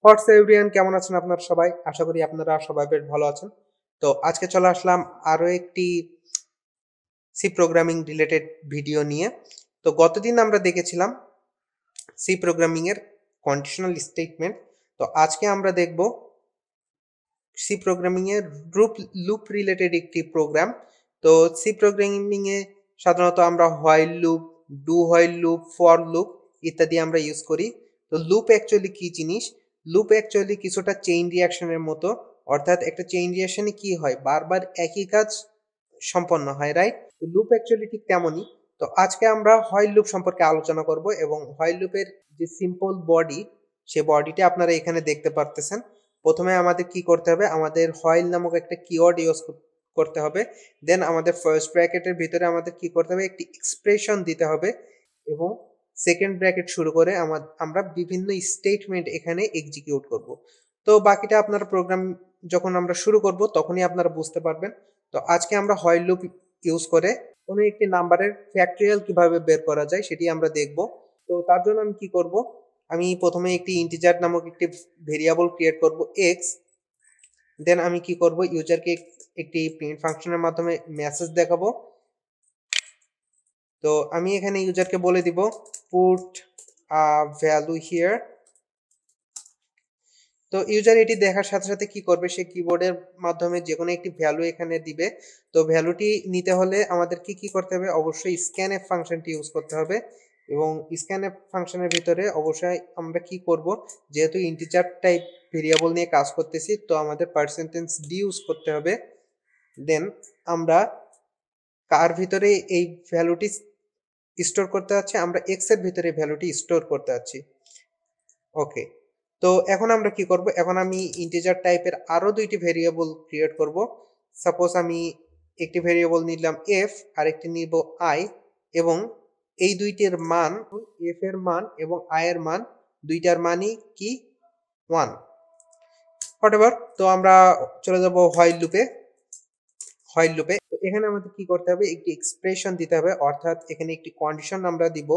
হোয়াটস everyone, কেমন আছেন আপনারা সবাই? আশা করি আপনারা সবাই বেশ ভালো আছেন। তো আজকে চলে আসলাম আরো একটি সি প্রোগ্রামিং রিলেটেড ভিডিও নিয়ে। তো গতদিন আমরা দেখেছিলাম সি প্রোগ্রামিং এর কন্ডিশনাল স্টেটমেন্ট। তো আজকে আমরা দেখব সি প্রোগ্রামিং এর লুপ রিলেটেড একটি প্রোগ্রাম। তো সি প্রোগ্রামিং এ সাধারণত আমরা while loop, do while loop, for loop ইত্যাদি আমরা ইউজ করি। তো লুপ অ্যাকচুয়ালি কি জিনিস? লুপ অ্যাকচুয়ালি কিছুটা চেইন রিয়াকশনের মতো, অর্থাৎ একটা চেইন রিয়াকশনে কি হয়, বারবার একই কাজ সম্পন্ন হয়, রাইট? তো লুপ অ্যাকচুয়ালি ঠিক তেমনই। তো আজকে আমরা হোয়াইল লুপ সম্পর্কে আলোচনা করব এবং হোয়াইল লুপের যে সিম্পল বডি, সে বডিটা আপনারা এখানে দেখতে পারতেছেন। প্রথমে আমাদের কি করতে হবে, আমাদের হোয়াইল নামক একটা কিওয়ার্ড ইউজ করতে হবে। দেন আমাদের ফার্স্ট ব্র্যাকেটের ভিতরে আমাদের কি করতে হবে, একটি এক্সপ্রেশন দিতে হবে এবং সেকেন্ড ব্র্যাকেট শুরু করে আমরা বিভিন্ন স্টেটমেন্ট এখানে এক্সিকিউট করব। তো বাকিটা আপনারা প্রোগ্রাম যখন আমরা শুরু করব তখনই আপনারা বুঝতে পারবেন। তো আজকে আমরা হোয়াইল লুপ ইউজ করে কোনো একটি নাম্বারের ফ্যাক্টরিয়াল কিভাবে বের করা যায় সেটি আমরা দেখব। তো তার জন্য আমি কি করব, আমি প্রথমে একটি ইন্টিজার নামক একটি ভেরিয়েবল ক্রিয়েট করব এক্স। দেন আমি কি করব, ইউজারকে একটি প্রিন্ট ফাংশনের মাধ্যমে মেসেজ দেখাবো। তো আমি এখানে ইউজারকে বলে দিব পুট আ ভ্যালু হিয়ার। তো ইউজার এটি দেখার সাথে সাথে কি করবে, সে কিবোর্ডের মাধ্যমে যে কোনো একটি ভ্যালু এখানে দিবে। তো ভ্যালুটি নিতে হলে আমাদের কি করতে হবে, অবশ্যই স্ক্যানএফ ফাংশনটি ইউজ করতে হবে। এবং স্ক্যানএফ ফাংশনের ভিতরে অবশ্যই আমরা কি করব, যেহেতু ইন্টিজার টাইপ ভেরিয়েবল নিয়ে কাজ করতেছি, তো আমাদের পার্সেন্টেজ ডি ইউজ করতে হবে। দেন আমরা কার ভিতরে এই ভ্যালুটি স্টোর করতে যাচ্ছি, আমরা এক্স এর ভিতরে ভ্যালুটি স্টোর করতে যাচ্ছি। ওকে, তো এখন আমরা কি করব, এখন আমি ইন্টিজার টাইপের আরো দুইটি ভেরিয়েবল ক্রিয়েট করব। সাপোজ আমি একটি ভেরিয়েবল নিলাম এফ আর একটি নিব আই, এবং এই দুইটির মান, এফ এর মান এবং আই এর মান, দুইটার মানই কি 1 হোয়াটএভার। তো আমরা চলে যাব হোয়াইল লুপে। তো এখানে আমাদের কি করতে হবে, একটি এক্সপ্রেশন দিতে হবে, অর্থাৎ এখানে একটি কন্ডিশন আমরা দিব।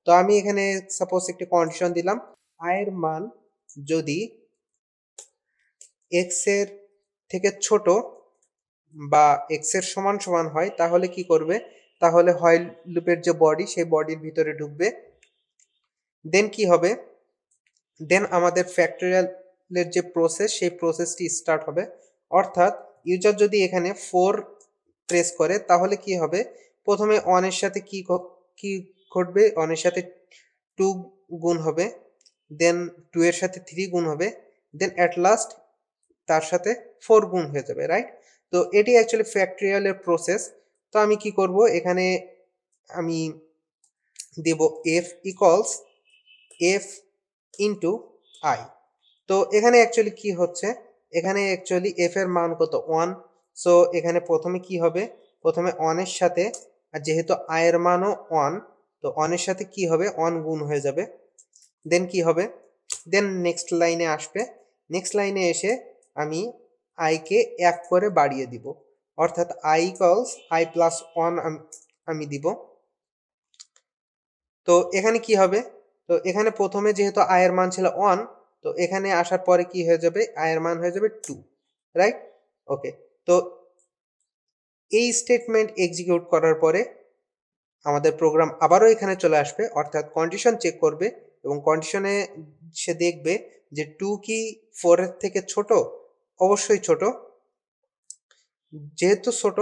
তো আমি এখানে সাপোজ একটি কন্ডিশন দিলাম, আই এর মান যদি এক্স এর থেকে ছোট বা এক্স এর সমান সমান হয় তাহলে কি করবে, তাহলে হোয়াইল লুপের যে বডি, সেই বডির ভিতরে ঢুকবে। দেন কি হবে, দেন আমাদের ফ্যাক্টরিয়ালের যে প্রসেস, সেই প্রসেসটি স্টার্ট হবে। অর্থাৎ ইউজার যদি এখানে 4 প্রেস করে তাহলে কি হবে, প্রথমে 1 এর সাথে কি ঘটবে, 1 এর সাথে 2 গুণ হবে, দেন 2 এর সাথে 3 গুণ হবে, দেন অ্যাট লাস্ট তার সাথে 4 গুণ হয়ে যাবে, রাইট? তো এটি অ্যাকচুয়ালি ফ্যাক্টরিয়ালের প্রসেস। তো আমি কি করব, এখানে আমি দেব F equals F into I. তো এখানে অ্যাকচুয়ালি কি হচ্ছে, এখানে অ্যাকচুয়ালি এফ এর মান কত, 1। সো এখানে প্রথমে কি হবে, প্রথমে 1 এর সাথে, আর যেহেতু আই এর মানও 1, তো 1 এর সাথে কি হবে, 1 গুণ হয়ে যাবে। দেন কি হবে, দেন নেক্সট লাইনে আসবে, নেক্সট লাইনে এসে আমি আই কে 1 করে বাড়িয়ে দিব, অর্থাৎ আই ইকুয়ালস আই প্লাস 1 আমি দিব। তো এখানে কি হবে, তো এখানে প্রথমে যেহেতু আই এর মান ছিল 1, তো এখানে আসার পরে কি হয়ে যাবে, আই এর মান হয়ে যাবে 2, রাইট? ওকে, তো এই স্টেটমেন্ট এক্সিকিউট করার পরে আমাদের প্রোগ্রাম আবারও এখানে চলে আসবে, অর্থাৎ কন্ডিশন চেক করবে এবং কন্ডিশনে সে দেখবে যে 2 কি 4 এর থেকে ছোট, অবশ্যই ছোট। যেহেতু ছোট,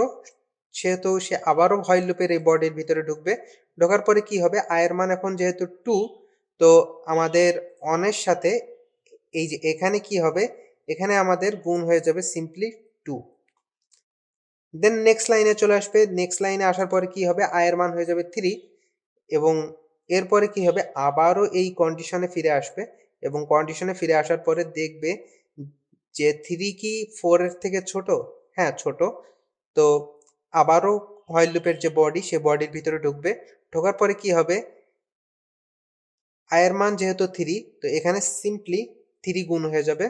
সেহেতু সে আবারও হোয়াইল লুপের এই বডির ভিতরে ঢুকবে। ঢোকার পরে কি হবে, আয়ের মান এখন যেহেতু 2, তো আমাদের অনের সাথে এই যে এখানে কি হবে, এখানে আমাদের গুণ হয়ে যাবে সিম্পলি 2। দেন নেক্সট লাইনে চলে আসবে, নেক্সট লাইনে আসার পরে কি হবে, আয়ের মান হয়ে যাবে 3, এবং এরপরে কি হবে, আবারও এই কন্ডিশনে ফিরে আসবে এবং কন্ডিশনে ফিরে আসার পরে দেখবে যে 3 কি 4 এর থেকে ছোট, হ্যাঁ ছোট। তো আবারও হোয়াইল লুপের যে বডি, সে বডির ভিতরে ঢুকবে। ঢোকার পরে কি হবে, আয়ের মান যেহেতু 3, তো এখানে সিম্পলি 3 গুণ হয়ে যাবে।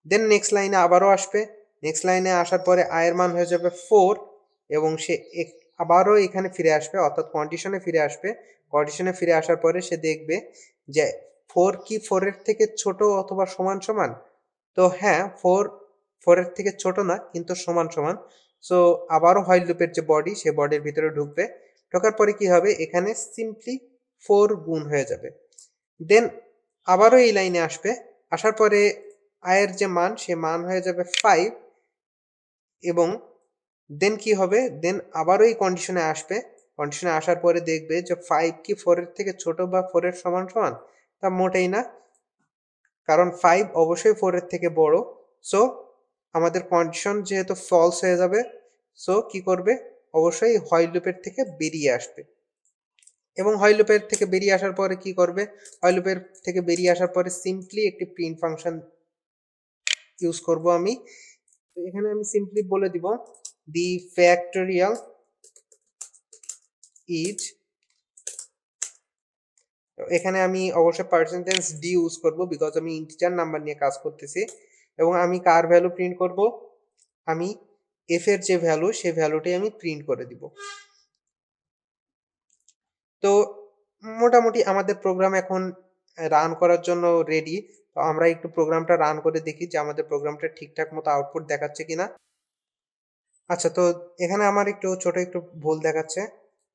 দেন নেক্সট লাইনে আবারও আসবে, নেক্সট লাইনে আসার পরে আয়ের মান হয়ে যাবে 4, এবং সে আবারও এখানে ফিরে আসবে, অর্থাৎ কন্ডিশনে ফিরে আসবে। কন্ডিশনে ফিরে আসার পরে সে দেখবে যে 4 কি 4 এর থেকে ছোট অথবা সমান সমান? তো হ্যাঁ, 4 এর থেকে ছোট না, কিন্তু সমান সমান। সো আবারও হোয়াইল লুপের যে বডি, সে বডির ভিতরে ঢুকবে। ঢোকার পরে কি হবে, এখানে সিম্পলি 4 গুণ হয়ে যাবে। দেন আবারও এই লাইনে আসবে, আসার পরে আয়ের যে মান, সে মান হয়ে যাবে 5। এবং দেন কি হবে, দেন আবারও এই কন্ডিশনে আসবে। কন্ডিশনে আসার পরে দেখবে যে 5 কি 4 এর থেকে ছোট বা 4 এর সমান সমান? তা মোটেই না, কারণ 5 অবশ্যই 4 এর থেকে বড়। সো আমাদের কন্ডিশন যেহেতু ফলস হয়ে যাবে, সো কি করবে, অবশ্যই হোয়াইল লুপের থেকে বেরিয়ে আসবে। এবং হোয়াইল লুপের থেকে বেরিয়ে আসার পরে কি করবে, হোয়াইল লুপের থেকে বেরিয়ে আসার পরে সিম্পলি একটি প্রিন্ট ফাংশন ইউজ করব আমি। তো এখানে আমি সিম্পলি বলে দিব দি ফ্যাক্টোরিয়াল ইজ, এখানে আমি অবশ্যই পার্সেন্টেজ ডি ইউজ করব, বিকজ আমি ইন্টিজার নাম্বার নিয়ে কাজ করতেছি। এবং আমি কার ভ্যালু প্রিন্ট করব, আমি এফ এর যে ভ্যালু, সেই ভ্যালুটাই আমি প্রিন্ট করে দিব। তো মোটামুটি আমাদের প্রোগ্রাম এখন রান করার জন্য রেডি। তো আমরা একটু প্রোগ্রামটা রান করে দেখি যে আমাদের প্রোগ্রামটা ঠিকঠাক মতো আউটপুট দেখাচ্ছে কিনা। আচ্ছা, তো এখানে আমার একটু ছোট একটু ভুল দেখাচ্ছে।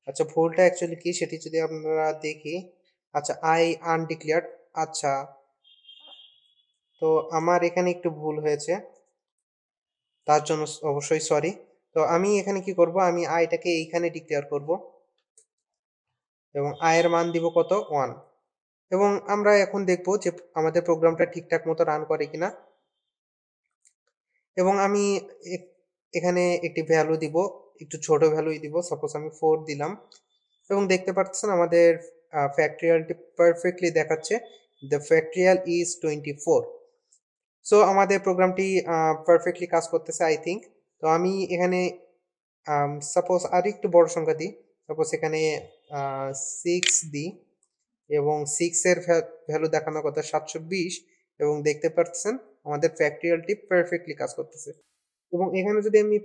আচ্ছা, ভুলটা অ্যাকচুয়ালি কি সেটি যদি আমরা দেখি। আচ্ছা, আই আনডিক্লেয়ার্ড। আচ্ছা, তো আমার এখানে একটু ভুল হয়েছে, তার জন্য অবশ্যই সরি। তো আমি এখানে কি করব, আমি আইটাকে এইখানে ডিক্লেয়ার করব এবং আয়ের মান দিব কত, 1। এবং আমরা এখন দেখব যে আমাদের প্রোগ্রামটা ঠিকঠাক মতো রান করে কিনা। এবং আমি এখানে একটি ভ্যালু দিব, একটু ছোট ভ্যালুই দিব, সাপোজ আমি 4 দিলাম। এবং দেখতে পাচ্ছেন আমাদের ফ্যাক্টরিয়ালটি পারফেক্টলি দেখাচ্ছে, দ্য ফ্যাক্টরিয়াল ইজ 24। সো আমাদের প্রোগ্রামটি পারফেক্টলি কাজ করতেছে আই থিঙ্ক। তো আমি এখানে সাপোজ আর একটু বড় সংখ্যা দিই, সাপোজ এখানে 6 দিই এবং 6 এর ভ্যালু দেখানোর কথা 720। এবং দেখতে পাচ্ছেন আমাদের ফ্যাক্টরিয়ালটি পারফেক্টলি কাজ করতেছে। এবং এখানে যদি আমি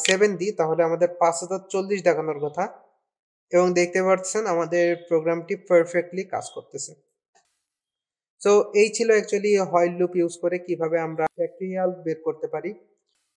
7 দিই, তাহলে আমাদের 5040 দেখানোর কথা। এবং দেখতে পাচ্ছেন আমাদের প্রোগ্রামটি পারফেক্টলি কাজ করতেছে। সো এই ছিল অ্যাকচুয়ালি হোয়াইল লুপ ইউজ করে কিভাবে আমরা ফ্যাক্টরিয়াল বের করতে পারি।